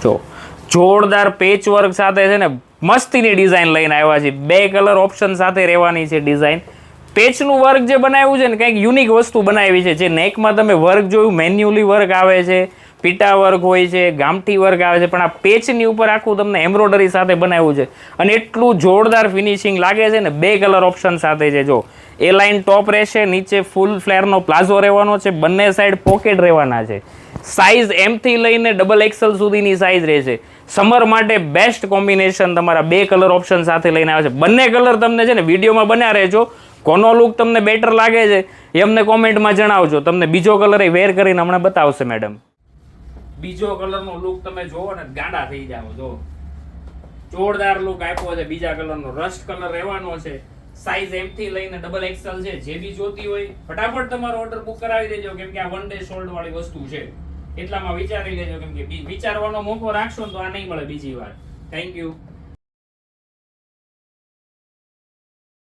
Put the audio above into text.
જો જોરદાર patch work સાથે છે ને મસ્તીની ડિઝાઇન લઈને આવ્યા છે. 2 કલર ઓપ્શન સાથે રહેવાની છે ડિઝાઇન. પેચનું વર્ક જે બનાવ્યું છે ને કંઈક યુનિક વસ્તુ બનાવી છે. જે નેકમાં તમે વર્ક જોયું મેન્યુઅલી વર્ક આવે છે, પીટા વર્ક હોય છે, ગામઠી વર્ક આવે છે, પણ આ પેચની ઉપર આખું તમને એમ્બ્રોઇડરી સાથે બનાવ્યું છે અને એટલું જોરદાર ફિનિશિંગ લાગે છે ને. 2 કલર ઓપ્શન સાથે છે. જો એ લાઇન ટોપ રહેશે, નીચે ફૂલ ફ્લેરનો પ્લાઝો રહેવાનો છે, બંને સાઈડ પોકેટ રહેવાના છે. સાઇઝ M થી લઈને XXL સુધીની સાઇઝ રહેશે. સમર માટે બેસ્ટ કોમ્બિનેશન તમારા 2 કલર ઓપ્શન સાથે લઈને આવે છે. બંને કલર તમને છે ને વિડીયોમાં બન્યા રહેજો. કોનો લુક તમને બેટર લાગે છે એ અમને કોમેન્ટમાં જણાવજો. તમને બીજો કલર એ વેર કરીને હમણાં બતાવશે મેડમ. બીજો કલરનો લુક તમે જોવો ને ગાંડા થઈ જાવ. જો જોરદાર લુક આપ્યો છે. બીજા કલરનો રસ્ટ કલર રહેવાનો છે. સાઇઝ M થી લઈને XXL છે. જે બી જોતી હોય ફટાફટ તમારો ઓર્ડર બુક કરાવી દેજો, કેમ કે આ 1 ડે સોલ્ડ વાળી વસ્તુ છે. એટલામાં વિચારી લેજો, કેમ કે વિચારવાનો મોકો રાખશો તો આ નહીં મળે બીજી વાર. Thank you.